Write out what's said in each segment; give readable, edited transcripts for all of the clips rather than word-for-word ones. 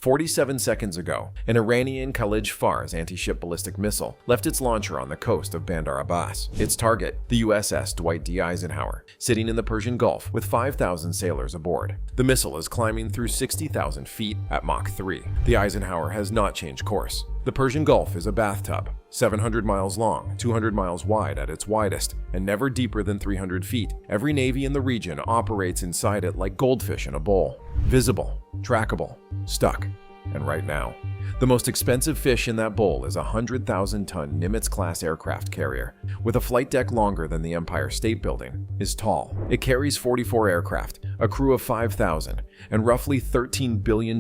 47 seconds ago, an Iranian Khalij Fars anti-ship ballistic missile left its launcher on the coast of Bandar Abbas. Its target, the USS Dwight D. Eisenhower, sitting in the Persian Gulf with 5,000 sailors aboard. The missile is climbing through 60,000 feet at Mach 3. The Eisenhower has not changed course. The Persian Gulf is a bathtub, 700 miles long, 200 miles wide at its widest, and never deeper than 300 feet. Every navy in the region operates inside it like goldfish in a bowl. Visible, trackable, stuck. And right now, the most expensive fish in that bowl is a 100,000-ton Nimitz-class aircraft carrier. With a flight deck longer than the Empire State Building, is tall. It carries 44 aircraft, a crew of 5,000, and roughly $13 billion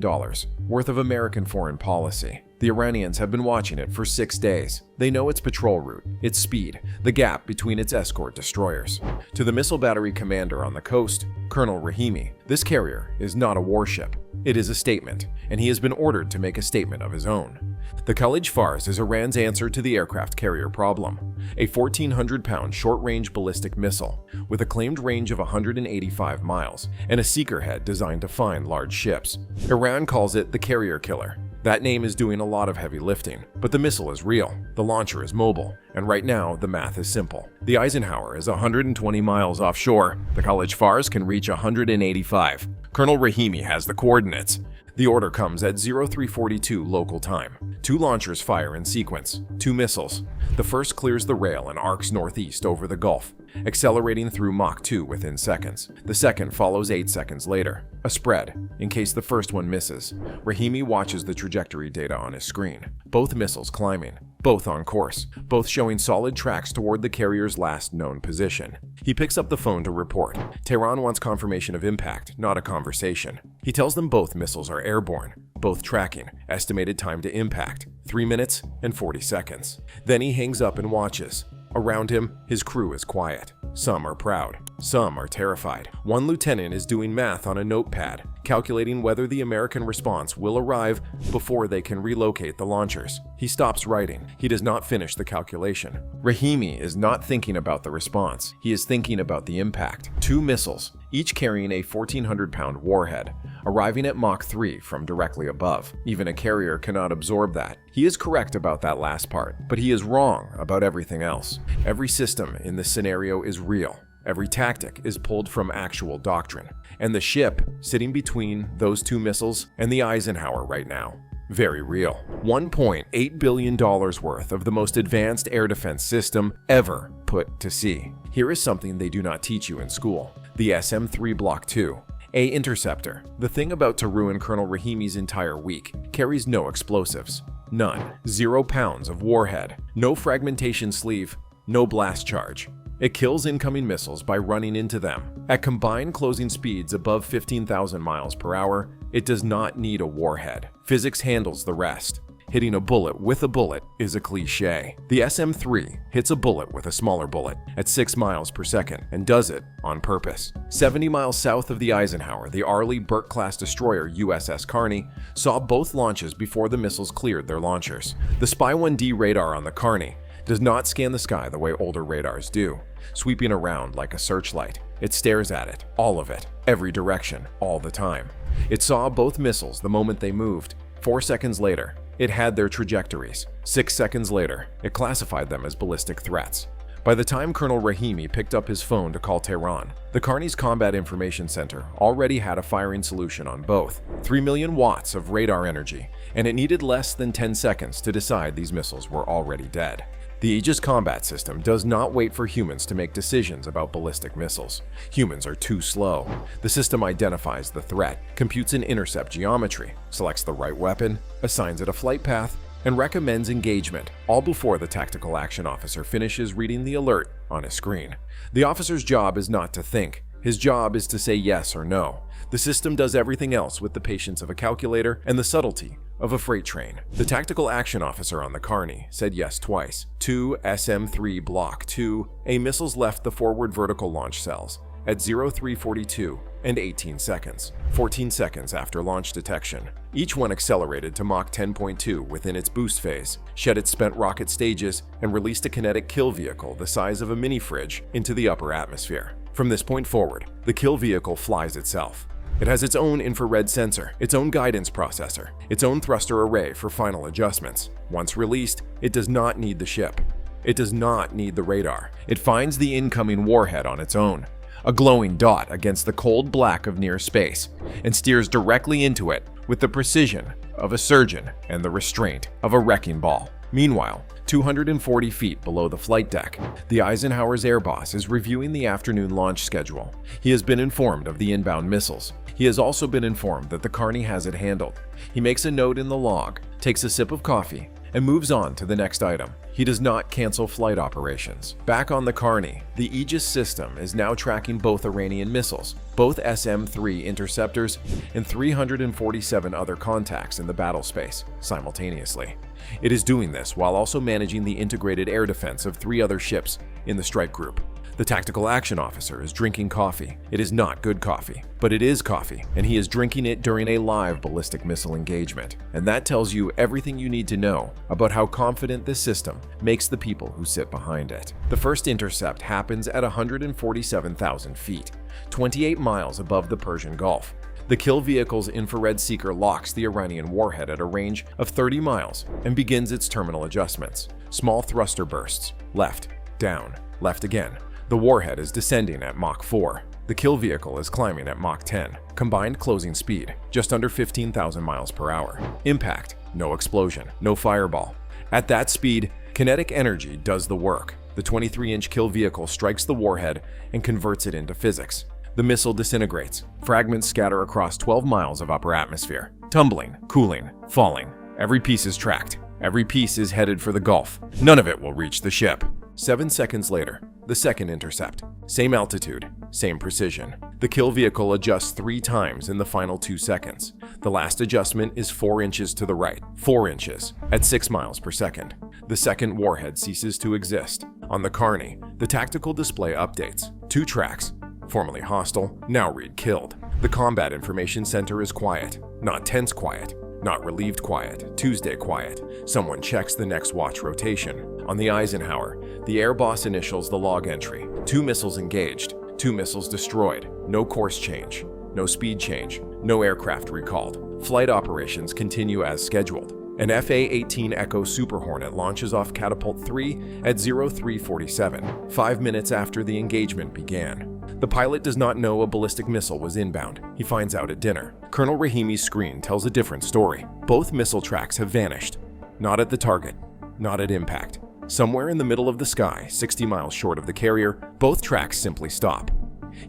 worth of American foreign policy. The Iranians have been watching it for 6 days. They know its patrol route, its speed, the gap between its escort destroyers. To the missile battery commander on the coast, Colonel Rahimi, this carrier is not a warship. It is a statement, and he has been ordered to make a statement of his own. The Khalij Fars is Iran's answer to the aircraft carrier problem, a 1,400-pound short-range ballistic missile with a claimed range of 185 miles and a seeker head designed to find large ships. Iran calls it the carrier killer. That name is doing a lot of heavy lifting, but the missile is real, the launcher is mobile, and right now the math is simple. The Eisenhower is 120 miles offshore, the Khalij Fars can reach 185. Colonel Rahimi has the coordinates. The order comes at 0342 local time. 2 launchers fire in sequence, 2 missiles. The first clears the rail and arcs northeast over the Gulf, accelerating through Mach 2 within seconds. The second follows 8 seconds later. A spread, in case the first one misses. Rahimi watches the trajectory data on his screen. Both missiles climbing, both on course, both showing solid tracks toward the carrier's last known position. He picks up the phone to report. Tehran wants confirmation of impact, not a conversation. He tells them both missiles are airborne, both tracking, estimated time to impact, 3 minutes and 40 seconds. Then he hangs up and watches. Around him, his crew is quiet. Some are proud, some are terrified. One lieutenant is doing math on a notepad, calculating whether the American response will arrive before they can relocate the launchers. He stops writing. He does not finish the calculation. Rahimi is not thinking about the response. He is thinking about the impact. 2 missiles, each carrying a 1,400-pound warhead, arriving at Mach 3 from directly above. Even a carrier cannot absorb that. He is correct about that last part, but he is wrong about everything else. Every system in this scenario is real. Every tactic is pulled from actual doctrine. And the ship sitting between those 2 missiles and the Eisenhower right now, very real. $1.8 billion worth of the most advanced air defense system ever put to sea. Here is something they do not teach you in school. The SM-3 Block IIA interceptor, the thing about to ruin Colonel Rahimi's entire week, carries no explosives. None. 0 pounds of warhead. No fragmentation sleeve. No blast charge. It kills incoming missiles by running into them. At combined closing speeds above 15,000 miles per hour, it does not need a warhead. Physics handles the rest. Hitting a bullet with a bullet is a cliche. The SM-3 hits a bullet with a smaller bullet at 6 miles per second and does it on purpose. 70 miles south of the Eisenhower, the Arleigh Burke-class destroyer USS Kearney saw both launches before the missiles cleared their launchers. The Spy-1D radar on the Kearney does not scan the sky the way older radars do, sweeping around like a searchlight. It stares at it, all of it, every direction, all the time. It saw both missiles the moment they moved. 4 seconds later, it had their trajectories. 6 seconds later, it classified them as ballistic threats. By the time Colonel Rahimi picked up his phone to call Tehran, the Kearney's Combat Information Center already had a firing solution on both. 3 million watts of radar energy, and it needed less than 10 seconds to decide these missiles were already dead. The Aegis Combat System does not wait for humans to make decisions about ballistic missiles. Humans are too slow. The system identifies the threat, computes an intercept geometry, selects the right weapon, assigns it a flight path, and recommends engagement, all before the tactical action officer finishes reading the alert on his screen. The officer's job is not to think. His job is to say yes or no. The system does everything else with the patience of a calculator and the subtlety of a freight train. The tactical action officer on the Kearney said yes twice. 2 SM-3 Block IIA missiles left the forward vertical launch cells at 0342 and 18 seconds, 14 seconds after launch detection. Each one accelerated to Mach 10.2 within its boost phase, shed its spent rocket stages, and released a kinetic kill vehicle the size of a mini fridge into the upper atmosphere. From this point forward, the kill vehicle flies itself. It has its own infrared sensor, its own guidance processor, its own thruster array for final adjustments. Once released, it does not need the ship. It does not need the radar. It finds the incoming warhead on its own, a glowing dot against the cold black of near space, and steers directly into it with the precision of a surgeon and the restraint of a wrecking ball. Meanwhile, 240 feet below the flight deck, the Eisenhower's air boss is reviewing the afternoon launch schedule. He has been informed of the inbound missiles. He has also been informed that the Carney has it handled. He makes a note in the log, takes a sip of coffee, and moves on to the next item. He does not cancel flight operations. Back on the Carney, the Aegis system is now tracking both Iranian missiles, both SM-3 interceptors, and 347 other contacts in the battle space simultaneously. It is doing this while also managing the integrated air defense of 3 other ships in the strike group. The tactical action officer is drinking coffee. It is not good coffee, but it is coffee, and he is drinking it during a live ballistic missile engagement. And that tells you everything you need to know about how confident this system makes the people who sit behind it. The first intercept happens at 147,000 feet, 28 miles above the Persian Gulf. The kill vehicle's infrared seeker locks the Iranian warhead at a range of 30 miles and begins its terminal adjustments. Small thruster bursts, left, down, left again. The warhead is descending at Mach 4. The kill vehicle is climbing at Mach 10. Combined closing speed, just under 15,000 miles per hour. Impact, no explosion, no fireball. At that speed, kinetic energy does the work. The 23-inch kill vehicle strikes the warhead and converts it into physics. The missile disintegrates. Fragments scatter across 12 miles of upper atmosphere. Tumbling, cooling, falling. Every piece is tracked. Every piece is headed for the Gulf. None of it will reach the ship. 7 seconds later, the second intercept. Same altitude, same precision. The kill vehicle adjusts 3 times in the final 2 seconds. The last adjustment is 4 inches to the right, 4 inches, at 6 miles per second. The second warhead ceases to exist. On the Carney, the tactical display updates. 2 tracks, formerly hostile, now read killed. The Combat Information Center is quiet, not tense quiet, not relieved quiet, Tuesday quiet. Someone checks the next watch rotation. On the Eisenhower, the air boss initials the log entry. 2 missiles engaged, 2 missiles destroyed, no course change, no speed change, no aircraft recalled. Flight operations continue as scheduled. An FA-18 Echo Super Hornet launches off Catapult 3 at 0347, 5 minutes after the engagement began. The pilot does not know a ballistic missile was inbound. He finds out at dinner. Colonel Rahimi's screen tells a different story. Both missile tracks have vanished. Not at the target, not at impact. Somewhere in the middle of the sky, 60 miles short of the carrier, both tracks simply stop.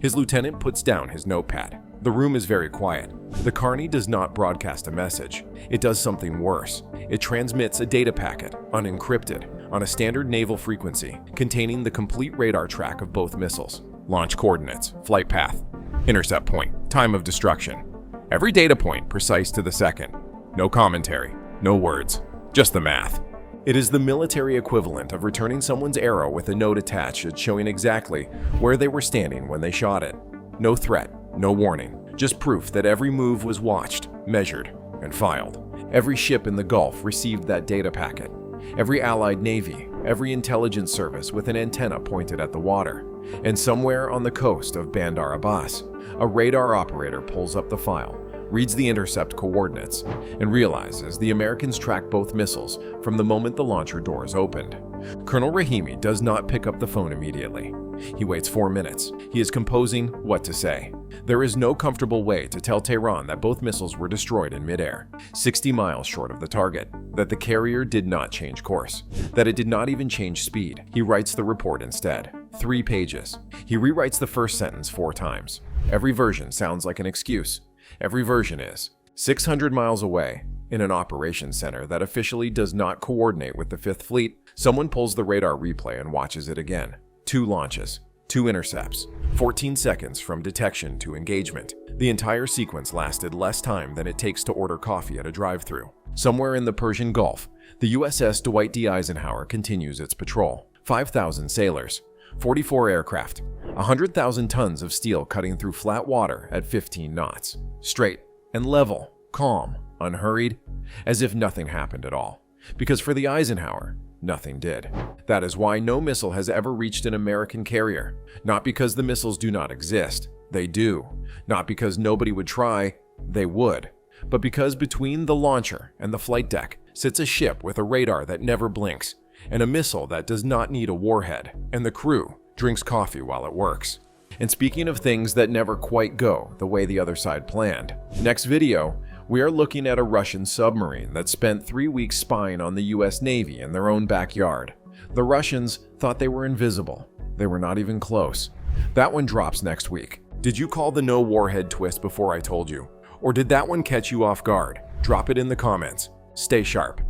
His lieutenant puts down his notepad. The room is very quiet. The Carney does not broadcast a message. It does something worse. It transmits a data packet, unencrypted, on a standard naval frequency, containing the complete radar track of both missiles. Launch coordinates, flight path, intercept point, time of destruction. Every data point precise to the second. No commentary, no words, just the math. It is the military equivalent of returning someone's arrow with a note attached showing exactly where they were standing when they shot it. No threat, no warning, just proof that every move was watched, measured, and filed. Every ship in the Gulf received that data packet. Every Allied Navy, every intelligence service with an antenna pointed at the water. And somewhere on the coast of Bandar Abbas, a radar operator pulls up the file, reads the intercept coordinates, and realizes the Americans tracked both missiles from the moment the launcher doors opened. Colonel Rahimi does not pick up the phone immediately. He waits 4 minutes. He is composing what to say. There is no comfortable way to tell Tehran that both missiles were destroyed in midair, 60 miles short of the target, that the carrier did not change course, that it did not even change speed. He writes the report instead. 3 pages. He rewrites the first sentence 4 times. Every version sounds like an excuse. Every version is 600 miles away, in an operations center that officially does not coordinate with the 5th Fleet. Someone pulls the radar replay and watches it again. 2 launches, 2 intercepts, 14 seconds from detection to engagement. The entire sequence lasted less time than it takes to order coffee at a drive-thru. Somewhere in the Persian Gulf, the USS Dwight D. Eisenhower continues its patrol. 5,000 sailors, 44 aircraft, 100,000 tons of steel cutting through flat water at 15 knots. Straight and level, calm, unhurried, as if nothing happened at all. Because for the Eisenhower, nothing did. That is why no missile has ever reached an American carrier. Not because the missiles do not exist. They do. Not because nobody would try, they would, but because between the launcher and the flight deck sits a ship with a radar that never blinks, and a missile that does not need a warhead, and the crew drinks coffee while it works. And speaking of things that never quite go the way the other side planned, next video, we are looking at a Russian submarine that spent 3 weeks spying on the US Navy in their own backyard. The Russians thought they were invisible. They were not even close. That one drops next week. Did you call the no warhead twist before I told you? Or did that one catch you off guard? Drop it in the comments. Stay sharp.